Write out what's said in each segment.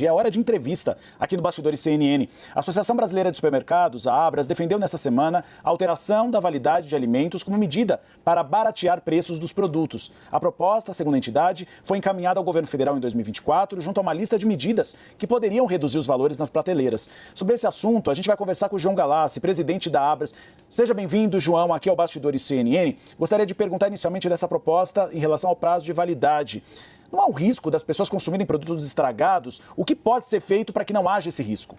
E é hora de entrevista aqui no Bastidores CNN. A Associação Brasileira de Supermercados, a Abras, defendeu nessa semana a alteração da validade de alimentos como medida para baratear preços dos produtos. A proposta, segundo a entidade, foi encaminhada ao governo federal em 2024, junto a uma lista de medidas que poderiam reduzir os valores nas prateleiras. Sobre esse assunto, a gente vai conversar com o João Galassi, presidente da Abras. Seja bem-vindo, João, aqui ao Bastidores CNN. Gostaria de perguntar inicialmente dessa proposta em relação ao prazo de validade. Não há um risco das pessoas consumirem produtos estragados? O que pode ser feito para que não haja esse risco?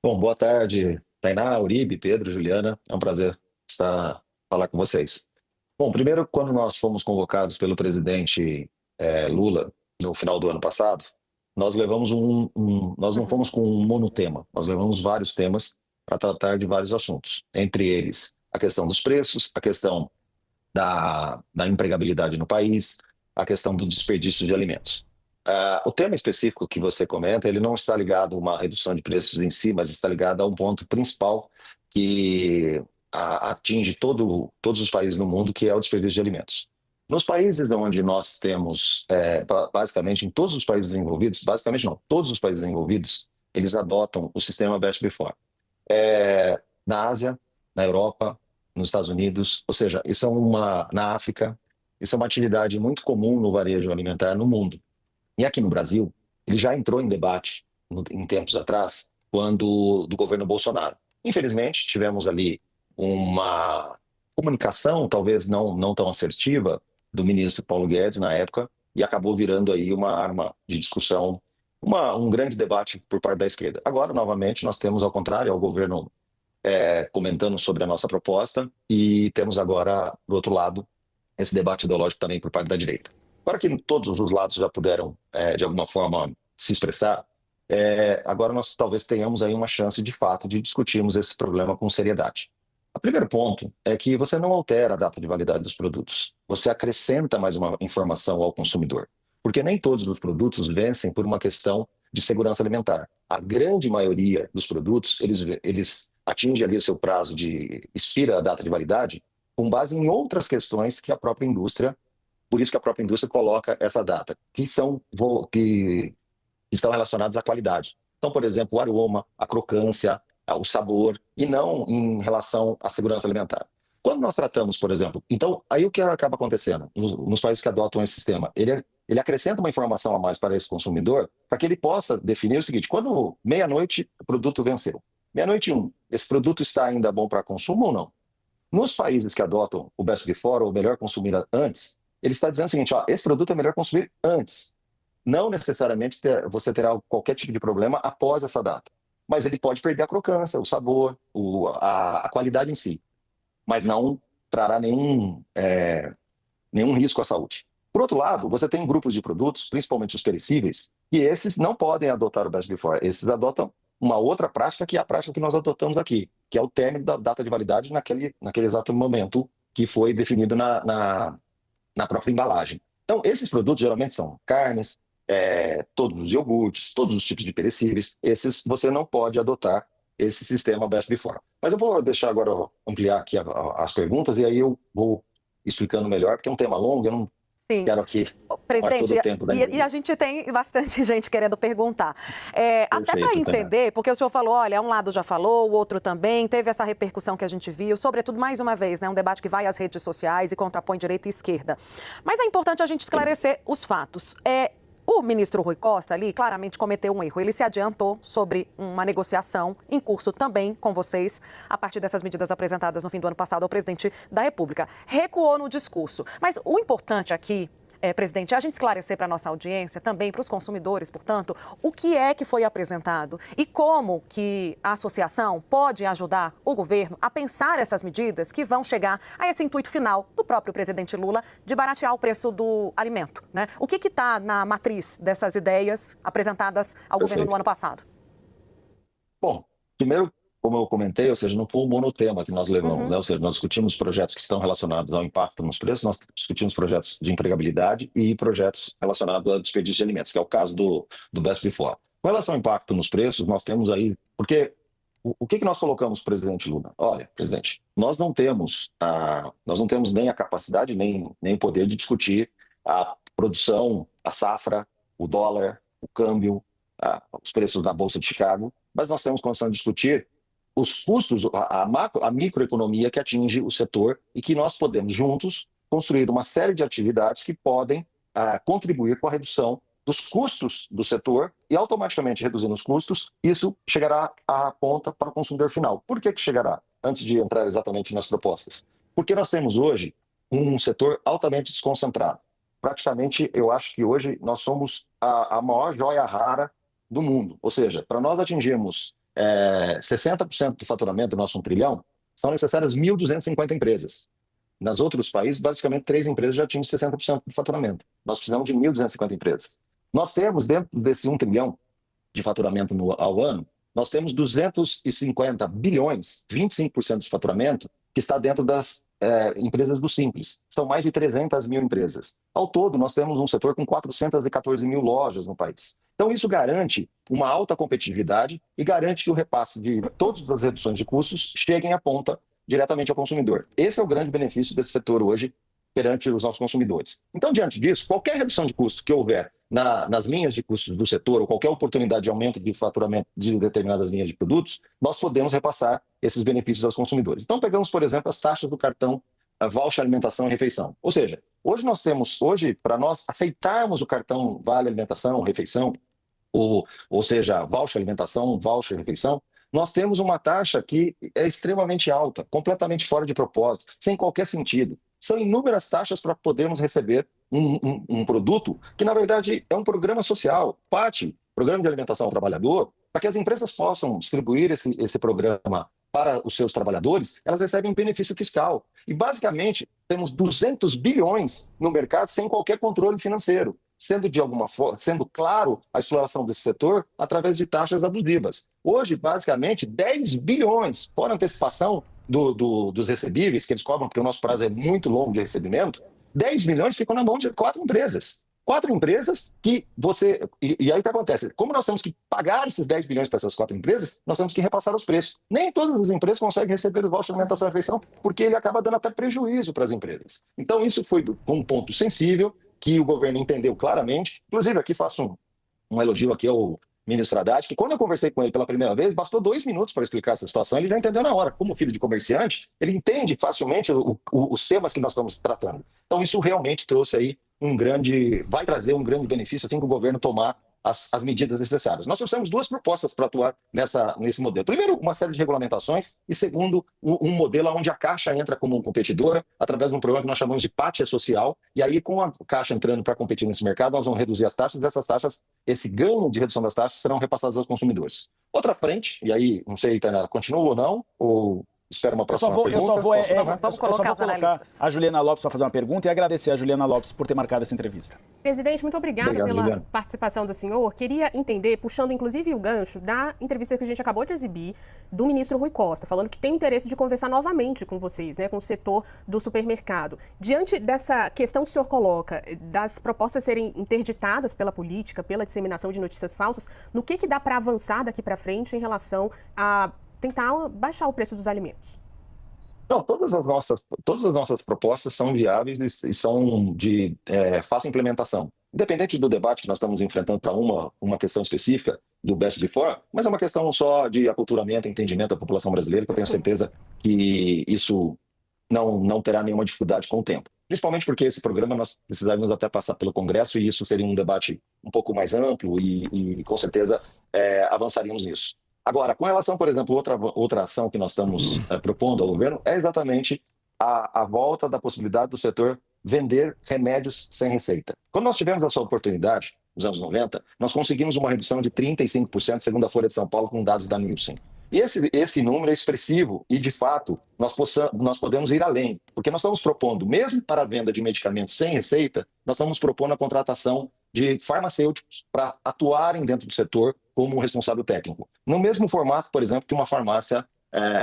Bom, boa tarde, Tainá, Uribe, Pedro, Juliana. É um prazer falar com vocês. Bom, primeiro, quando nós fomos convocados pelo presidente Lula no final do ano passado, nós levamos nós não fomos com um monotema, nós levamos vários temas para tratar de vários assuntos. Entre eles, a questão dos preços, a questão da empregabilidade no país, a questão do desperdício de alimentos. O tema específico que você comenta, ele não está ligado a uma redução de preços em si, mas está ligado a um ponto principal que atinge todos os países do mundo, que é o desperdício de alimentos. Nos países onde nós temos, basicamente em todos os países envolvidos, basicamente não, todos os países envolvidos, eles adotam o sistema Best Before. Na Ásia, na Europa, nos Estados Unidos, ou seja, na África, isso é uma atividade muito comum no varejo alimentar no mundo. E aqui no Brasil, ele já entrou em debate em tempos atrás, do governo Bolsonaro. Infelizmente, tivemos ali uma comunicação, talvez não tão assertiva, do ministro Paulo Guedes na época, e acabou virando aí uma arma de discussão, um grande debate por parte da esquerda. Agora, novamente, nós temos, ao contrário, o governo comentando sobre a nossa proposta, e temos agora, do outro lado, esse debate ideológico também por parte da direita. Agora que todos os lados já puderam, de alguma forma, se expressar, agora nós talvez tenhamos aí uma chance, de fato, de discutirmos esse problema com seriedade. O primeiro ponto é que você não altera a data de validade dos produtos. Você acrescenta mais uma informação ao consumidor. Porque nem todos os produtos vencem por uma questão de segurança alimentar. A grande maioria dos produtos, eles atingem ali o seu prazo expira a data de validade com base em outras questões que a própria indústria, por isso que a própria indústria coloca essa data, que estão relacionadas à qualidade. Então, por exemplo, o aroma, a crocância, o sabor, e não em relação à segurança alimentar. Quando nós tratamos, por exemplo, então, aí o que acaba acontecendo nos países que adotam esse sistema? Ele acrescenta uma informação a mais para esse consumidor, para que ele possa definir o seguinte: quando meia-noite o produto venceu, meia-noite 1, esse produto está ainda bom para consumo ou não? Nos países que adotam o Best Before, ou melhor consumir antes, ele está dizendo o seguinte: esse produto é melhor consumir antes. Não necessariamente você terá qualquer tipo de problema após essa data. Mas ele pode perder a crocância, o sabor, a qualidade em si. Mas não trará nenhum risco à saúde. Por outro lado, você tem grupos de produtos, principalmente os perecíveis, e esses não podem adotar o Best Before. Esses adotam uma outra prática, que é a prática que nós adotamos aqui, que é o término da data de validade naquele exato momento que foi definido na própria embalagem. Então, esses produtos geralmente são carnes, todos os iogurtes, todos os tipos de perecíveis. Esses você não pode adotar esse sistema Best Before. Mas eu vou deixar agora ampliar aqui as perguntas, e aí eu vou explicando melhor, porque é um tema longo, eu não Sim. quero aqui Presidente, todo o tempo da e a gente tem bastante gente querendo perguntar. Até para entender, porque o senhor falou, olha, um lado já falou, o outro também, teve essa repercussão que a gente viu, sobretudo, mais uma vez, né, um debate que vai às redes sociais e contrapõe direita e esquerda. Mas é importante a gente esclarecer os fatos. O ministro Rui Costa ali claramente cometeu um erro. Ele se adiantou sobre uma negociação em curso também com vocês, a partir dessas medidas apresentadas no fim do ano passado ao presidente da República. Recuou no discurso. Mas o importante aqui, presidente, é a gente esclarecer para a nossa audiência, também para os consumidores, portanto, o que é que foi apresentado e como que a associação pode ajudar o governo a pensar essas medidas que vão chegar a esse intuito final do próprio presidente Lula de baratear o preço do alimento, né? O que está na matriz dessas ideias apresentadas ao governo no ano passado? Bom, primeiro, como eu comentei, ou seja, não foi um monotema que nós levamos, né? Ou seja, nós discutimos projetos que estão relacionados ao impacto nos preços, nós discutimos projetos de empregabilidade e projetos relacionados ao desperdício de alimentos, que é o caso do Best Before. Com relação ao impacto nos preços, nós temos aí... Porque o que nós colocamos para o presidente Lula? Olha, presidente, nós não temos nem a capacidade, nem o poder de discutir a produção, a safra, o dólar, o câmbio, os preços da Bolsa de Chicago, mas nós temos condição de discutir os custos, a microeconomia que atinge o setor e que nós podemos juntos construir uma série de atividades que podem contribuir com a redução dos custos do setor e automaticamente reduzindo os custos, isso chegará à ponta para o consumidor final. Por que chegará? Antes de entrar exatamente nas propostas. Porque nós temos hoje um setor altamente desconcentrado. Praticamente, eu acho que hoje nós somos a maior joia rara do mundo. Ou seja, para nós atingirmos 60% do faturamento do nosso 1 trilhão, são necessárias 1.250 empresas. Nos outros países, basicamente, 3 empresas já atingem 60% do faturamento. Nós precisamos de 1.250 empresas. Nós temos, dentro desse 1 trilhão de faturamento ao ano, nós temos 250 bilhões, 25% do faturamento, que está dentro das empresas do Simples. São mais de 300 mil empresas. Ao todo, nós temos um setor com 414 mil lojas no país. Então, isso garante uma alta competitividade e garante que o repasse de todas as reduções de custos cheguem à ponta diretamente ao consumidor. Esse é o grande benefício desse setor hoje perante os nossos consumidores. Então, diante disso, qualquer redução de custo que houver nas linhas de custos do setor ou qualquer oportunidade de aumento de faturamento de determinadas linhas de produtos, nós podemos repassar esses benefícios aos consumidores. Então, pegamos, por exemplo, as taxas do cartão Voucher Alimentação e Refeição. Ou seja, hoje, para nós aceitarmos o cartão Vale Alimentação, Refeição, ou seja, Voucher Alimentação, Voucher Refeição, nós temos uma taxa que é extremamente alta, completamente fora de propósito, sem qualquer sentido. São inúmeras taxas para podermos receber um produto que, na verdade, é um programa social, Programa de Alimentação ao Trabalhador, para que as empresas possam distribuir esse programa para os seus trabalhadores, elas recebem benefício fiscal. E, basicamente, temos 200 bilhões no mercado sem qualquer controle financeiro, sendo de alguma forma, sendo claro a exploração desse setor através de taxas abusivas. Hoje, basicamente, 10 bilhões, fora antecipação dos recebíveis, que eles cobram, porque o nosso prazo é muito longo de recebimento, 10 milhões ficam na mão de 4 empresas. 4 empresas que você... E aí o que acontece? Como nós temos que pagar esses 10 bilhões para essas 4 empresas, nós temos que repassar os preços. Nem todas as empresas conseguem receber o voucher de alimentação e refeição, porque ele acaba dando até prejuízo para as empresas. Então, isso foi um ponto sensível que o governo entendeu claramente. Inclusive, aqui faço um elogio aqui ao ministro Haddad, que quando eu conversei com ele pela primeira vez, bastou 2 minutos para explicar essa situação, ele já entendeu na hora. Como filho de comerciante, ele entende facilmente os temas que nós estamos tratando. Então, isso realmente trouxe aí vai trazer um grande benefício assim que o governo tomar as medidas necessárias. Nós trouxemos 2 propostas para atuar nesse modelo. Primeiro, uma série de regulamentações e segundo, um modelo onde a Caixa entra como competidora através de um programa que nós chamamos de pátria social, e aí com a Caixa entrando para competir nesse mercado, nós vamos reduzir as taxas e essas taxas, esse ganho de redução das taxas serão repassados aos consumidores. Outra frente, e aí não sei, Tainá, continua ou não, ou... Espero uma próxima pergunta. Eu só vou colocar a Juliana Lopes para fazer uma pergunta e agradecer a Juliana Lopes por ter marcado essa entrevista. Presidente, muito obrigada pela Juliana. participação do senhor. Queria entender, puxando inclusive o gancho da entrevista que a gente acabou de exibir do ministro Rui Costa, falando que tem interesse de conversar novamente com vocês, né, com o setor do supermercado. Diante dessa questão que o senhor coloca, das propostas serem interditadas pela política, pela disseminação de notícias falsas, no que dá para avançar daqui para frente em relação a tentar baixar o preço dos alimentos? Não, todas as nossas propostas são viáveis e são de fácil implementação. Independente do debate que nós estamos enfrentando para uma questão específica do Best Before, mas é uma questão só de aculturamento e entendimento da população brasileira, que eu tenho certeza que isso não terá nenhuma dificuldade com o tempo. Principalmente porque esse programa nós precisaríamos até passar pelo Congresso e isso seria um debate um pouco mais amplo e com certeza avançaríamos nisso. Agora, com relação, por exemplo, outra ação que nós estamos propondo ao governo é exatamente a volta da possibilidade do setor vender remédios sem receita. Quando nós tivemos essa oportunidade, nos anos 90, nós conseguimos uma redução de 35%, segundo a Folha de São Paulo, com dados da Nielsen. E esse número é expressivo e, de fato, nós podemos ir além, porque nós estamos propondo, mesmo para a venda de medicamentos sem receita, nós estamos propondo a contratação de farmacêuticos para atuarem dentro do setor como responsável técnico. No mesmo formato, por exemplo, que uma farmácia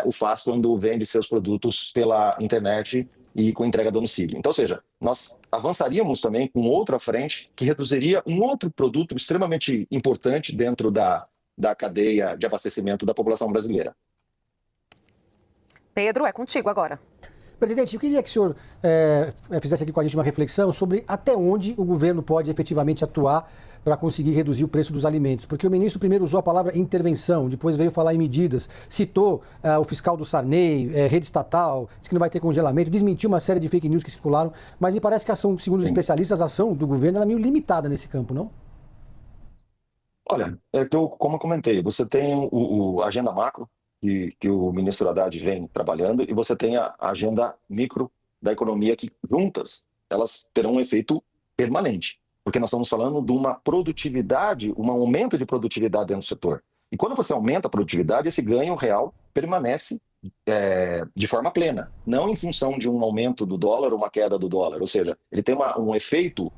o faz quando vende seus produtos pela internet e com entrega a domicílio. Então, ou seja, nós avançaríamos também com outra frente que reduziria um outro produto extremamente importante dentro da cadeia de abastecimento da população brasileira. Pedro, é contigo agora. Presidente, eu queria que o senhor fizesse aqui com a gente uma reflexão sobre até onde o governo pode efetivamente atuar para conseguir reduzir o preço dos alimentos? Porque o ministro primeiro usou a palavra intervenção, depois veio falar em medidas, citou o fiscal do Sarney, rede estatal, disse que não vai ter congelamento, desmentiu uma série de fake news que circularam, mas me parece que a ação, segundo os especialistas, a ação do governo é meio limitada nesse campo, não? Olha, como eu comentei, você tem a agenda macro, que o ministro Haddad vem trabalhando, e você tem a agenda micro da economia, que juntas elas terão um efeito permanente, porque nós estamos falando de uma produtividade, um aumento de produtividade dentro do setor. E quando você aumenta a produtividade, esse ganho real permanece de forma plena, não em função de um aumento do dólar ou uma queda do dólar, ou seja, ele tem um efeito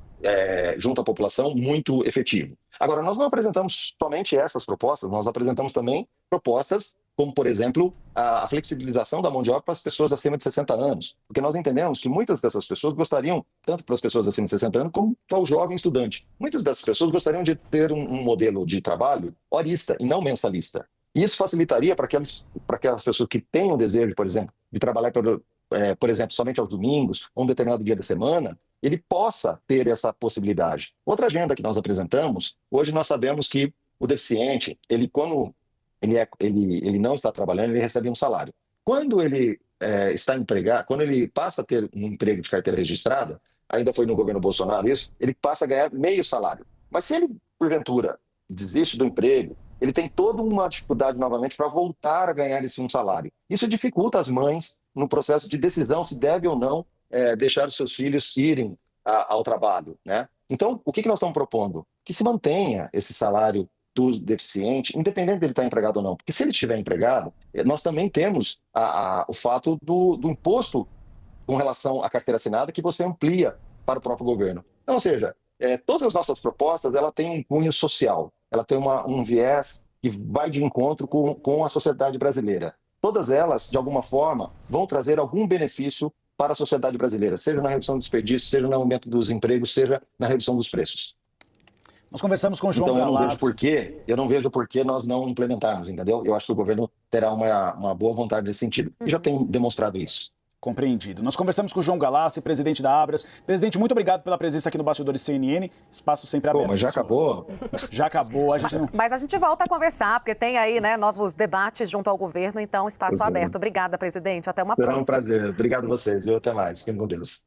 junto à população muito efetivo. Agora, nós não apresentamos somente essas propostas, nós apresentamos também propostas como, por exemplo, a flexibilização da mão de obra para as pessoas acima de 60 anos, porque nós entendemos que muitas dessas pessoas gostariam, tanto para as pessoas acima de 60 anos, como para o jovem estudante, muitas dessas pessoas gostariam de ter um modelo de trabalho horista e não mensalista. E isso facilitaria para aquelas pessoas que têm o desejo, por exemplo, de trabalhar, por exemplo, somente aos domingos, ou um determinado dia da semana, ele possa ter essa possibilidade. Outra agenda que nós apresentamos, hoje nós sabemos que o deficiente, quando ele não está trabalhando, ele recebe um salário. Quando ele está empregado, quando ele passa a ter um emprego de carteira registrada, ainda foi no governo Bolsonaro isso, ele passa a ganhar meio salário. Mas se ele, porventura, desiste do emprego, ele tem toda uma dificuldade novamente para voltar a ganhar esse um salário. Isso dificulta as mães no processo de decisão se deve ou não deixar os seus filhos irem ao trabalho, né? Então, o que nós estamos propondo? Que se mantenha esse salário do deficiente, independente dele estar empregado ou não. Porque se ele estiver empregado, nós também temos o fato do imposto com relação à carteira assinada, que você amplia para o próprio governo. Então, ou seja, todas as nossas propostas, ela tem um cunho social, ela tem um viés que vai de encontro com a sociedade brasileira. Todas elas, de alguma forma, vão trazer algum benefício para a sociedade brasileira, seja na redução do desperdício, seja no aumento dos empregos, seja na redução dos preços. Nós conversamos com o João Galassi. Eu não vejo por que nós não implementarmos, entendeu? Eu acho que o governo terá uma boa vontade nesse sentido. E já tem demonstrado isso. Compreendido. Nós conversamos com o João Galassi, presidente da Abras. Presidente, muito obrigado pela presença aqui no Bastidores CNN. Espaço sempre aberto. Mas já acabou? Já acabou. Mas a gente volta a conversar, porque tem aí, né, novos debates junto ao governo, então espaço aberto. Obrigada, presidente. Até uma próxima. Será um prazer. Obrigado a vocês. Até mais. Fiquem com Deus.